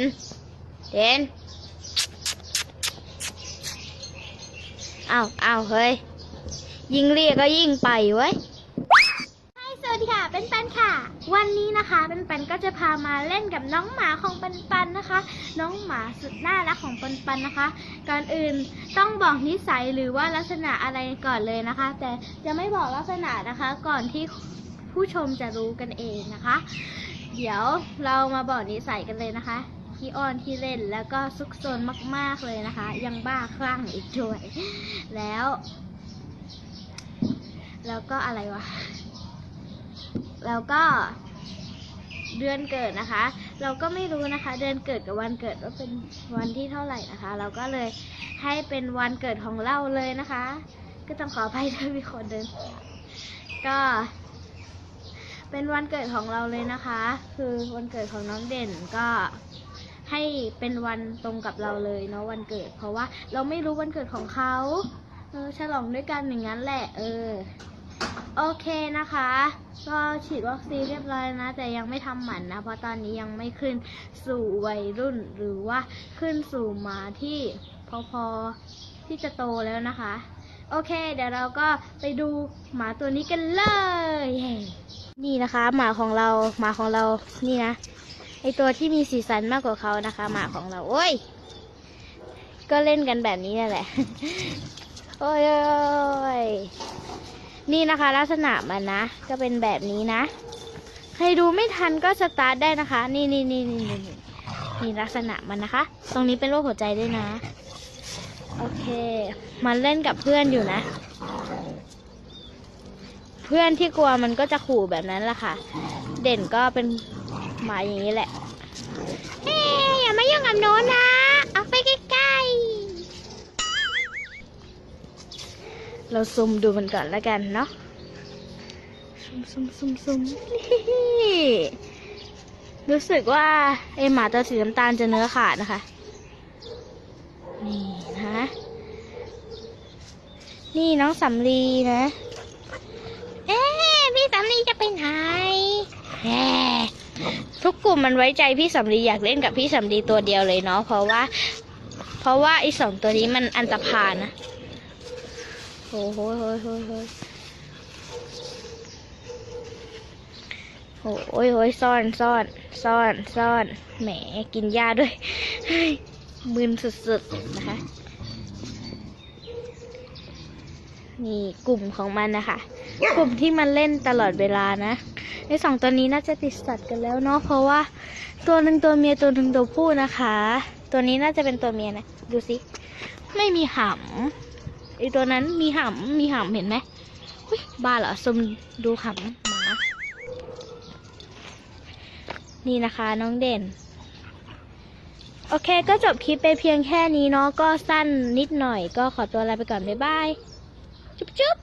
นเด่นอ้าวเฮ้ยยิ่งเรียกก็ยิ่งไปเว้ยสวัสดีค่ะเป็นปันค่ะวันนี้นะคะเป็นปันก็จะพามาเล่นกับน้องหมาของปันปันนะคะน้องหมาสุดน่ารักของปันปันนะคะก่อนอื่นต้องบอกนิสัยหรือว่าลักษณะอะไรก่อนเลยนะคะแต่จะไม่บอกลักษณะนะคะก่อนที่ผู้ชมจะรู้กันเองนะคะเดี๋ยวเรามาบอกนิสัยกันเลยนะคะขี้อ้อนขี้เล่นแล้วก็ซุกซนมากๆเลยนะคะยังบ้าคลั่งอีกด้วยแล้วก็อะไรวะแล้วก็เดือนเกิดนะคะเราก็ไม่รู้นะคะเดือนเกิดกับวันเกิดว่าเป็นวันที่เท่าไหร่นะคะเราก็เลยให้เป็นวันเกิดของเราเลยนะคะก็ต้องขออภัยด้วยมีคนเดินก็เป็นวันเกิดของเราเลยนะคะคือวันเกิดของน้องเด่นก็ให้เป็นวันตรงกับเราเลยเนาะวันเกิดเพราะว่าเราไม่รู้วันเกิดของเขาฉลองด้วยกันอย่างนั้นแหละโอเคนะคะก็ฉีดวัคซีนเรียบร้อยนะแต่ยังไม่ทำหมันนะเพราะตอนนี้ยังไม่ขึ้นสู่วัยรุ่นหรือว่าขึ้นสู่หมาที่พอที่จะโตแล้วนะคะโอเคเดี๋ยวเราก็ไปดูหมาตัวนี้กันเลยนี่นะคะหมาของเรานี่นะไอตัวที่มีสีสันมากกว่าเขานะคะหมาของเราโอ้ยก็เล่นกันแบบนี้นั่นแหละโอ้ยนี่นะคะลักษณะมันนะก็เป็นแบบนี้นะใครดูไม่ทันก็สตาร์ทได้นะคะนี่ลักษณะมันนะคะตรงนี้เป็นรูปหัวใจด้วยนะโอเคมันเล่นกับเพื่อนอยู่นะเพื่อนที่กลัวมันก็จะขู่แบบนั้นแหละค่ะเด่นก็เป็นหมาอย่างนี้แหละอย่ามายุ่งกับโน้นนะเอาไปใกล้ๆเราซูมดูมันก่อนแล้วกันเนาะซูมรู้สึกว่าไอหมาตัวสีน้ำตาลจะเนื้อขาดนะคะนี่นะนี่น้องสำลีนะพี่สำลีจะไปไหนทุกกลุ่มมันไว้ใจพี่สำลีอยากเล่นกับพี่สำลีตัวเดียวเลยเนาะเพราะว่าไอ้2ตัวนี้มันอันตรพาลนะโอ้โหซ่อนแหมกินหญ้าด้วยมึนสุดๆนะคะนี่กลุ่มของมันนะคะกลุ่มที่มันเล่นตลอดเวลานะไอ้2ตัวนี้น่าจะติดสัตว์กันแล้วเนาะเพราะว่าตัวหนึ่งตัวเมียตัวหนึ่งตัวผู้นะคะตัวนี้น่าจะเป็นตัวเมียนะดูสิไม่มีหำไอ้ตัวนั้นมีหำเห็นไหมบ้าเหรอซุมดูหำหมานี่นะคะน้องเด่นโอเคก็จบคลิปไปเพียงแค่นี้เนาะก็สั้นนิดหน่อยก็ขอตัวลาไปก่อนบ๊ายบายจุ๊บ